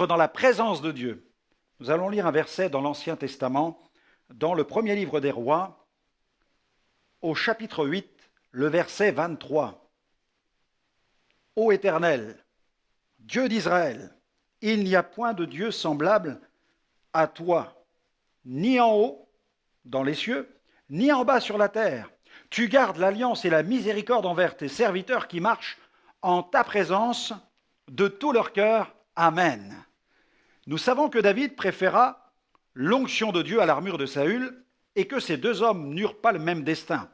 vivre dans la présence de Dieu. Nous allons lire un verset dans l'Ancien Testament, dans le premier livre des Rois, au chapitre 8, le verset 23. Ô Éternel, Dieu d'Israël, il n'y a point de Dieu semblable à toi, ni en haut, dans les cieux, ni en bas sur la terre. Tu gardes l'alliance et la miséricorde envers tes serviteurs qui marchent en ta présence de tout leur cœur. Amen. Nous savons que David préféra l'onction de Dieu à l'armure de Saül et que ces deux hommes n'eurent pas le même destin.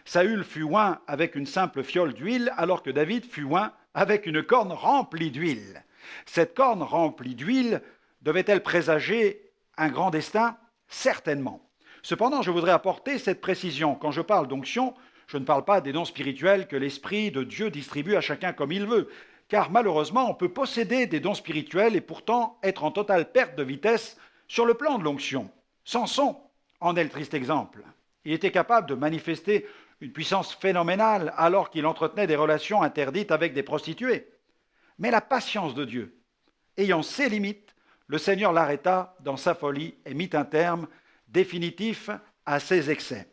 Saül fut oint avec une simple fiole d'huile alors que David fut oint avec une corne remplie d'huile. Cette corne remplie d'huile devait-elle présager un grand destin? Certainement. Cependant, je voudrais apporter cette précision. Quand je parle d'onction, je ne parle pas des dons spirituels que l'Esprit de Dieu distribue à chacun comme il veut, car malheureusement, on peut posséder des dons spirituels et pourtant être en totale perte de vitesse sur le plan de l'onction. Samson en est le triste exemple. Il était capable de manifester une puissance phénoménale alors qu'il entretenait des relations interdites avec des prostituées. Mais la patience de Dieu, ayant ses limites, le Seigneur l'arrêta dans sa folie et mit un terme définitif à ses excès.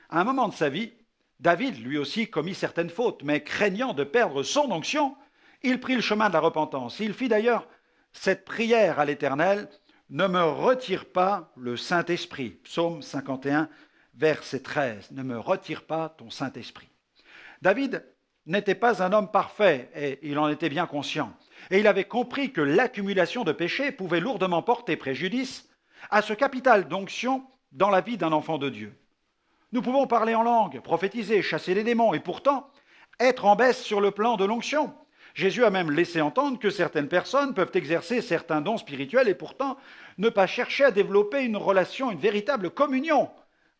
À un moment de sa vie, David lui aussi commit certaines fautes, mais craignant de perdre son onction, il prit le chemin de la repentance. Il fit d'ailleurs cette prière à l'Éternel, « Ne me retire pas le Saint-Esprit ». Psaume 51, verset 13, « Ne me retire pas ton Saint-Esprit ». David n'était pas un homme parfait, et il en était bien conscient. Et il avait compris que l'accumulation de péchés pouvait lourdement porter préjudice à ce capital d'onction dans la vie d'un enfant de Dieu. Nous pouvons parler en langue, prophétiser, chasser les démons, et pourtant être en baisse sur le plan de l'onction. Jésus a même laissé entendre que certaines personnes peuvent exercer certains dons spirituels et pourtant ne pas chercher à développer une relation, une véritable communion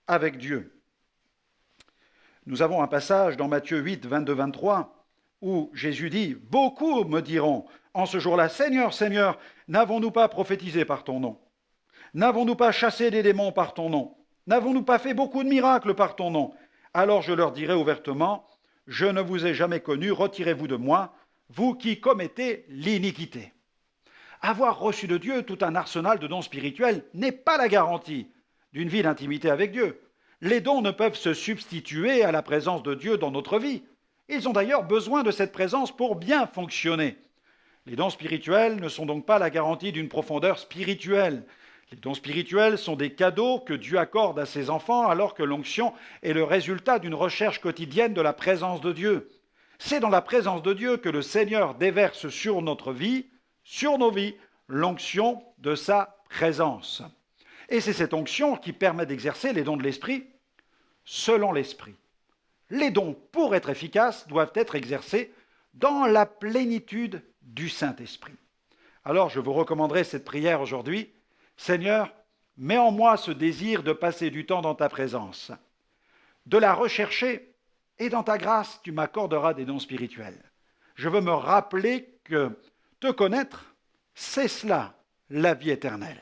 avec Dieu. Nous avons un passage dans Matthieu 8, 22-23, où Jésus dit « Beaucoup me diront en ce jour-là, Seigneur, Seigneur, n'avons-nous pas prophétisé par ton nom? N'avons-nous pas chassé des démons par ton nom? N'avons-nous pas fait beaucoup de miracles par ton nom? Alors je leur dirai ouvertement, je ne vous ai jamais connu, retirez-vous de moi, vous qui commettez l'iniquité. » Avoir reçu de Dieu tout un arsenal de dons spirituels n'est pas la garantie d'une vie d'intimité avec Dieu. Les dons ne peuvent se substituer à la présence de Dieu dans notre vie. Ils ont d'ailleurs besoin de cette présence pour bien fonctionner. Les dons spirituels ne sont donc pas la garantie d'une profondeur spirituelle. Les dons spirituels sont des cadeaux que Dieu accorde à ses enfants alors que l'onction est le résultat d'une recherche quotidienne de la présence de Dieu. C'est dans la présence de Dieu que le Seigneur déverse sur notre vie, sur nos vies, l'onction de sa présence. Et c'est cette onction qui permet d'exercer les dons de l'Esprit selon l'Esprit. Les dons, pour être efficaces, doivent être exercés dans la plénitude du Saint-Esprit. Alors, je vous recommanderai cette prière aujourd'hui. Seigneur, mets en moi ce désir de passer du temps dans ta présence, de la rechercher, et dans ta grâce, tu m'accorderas des dons spirituels. Je veux me rappeler que te connaître, c'est cela, la vie éternelle.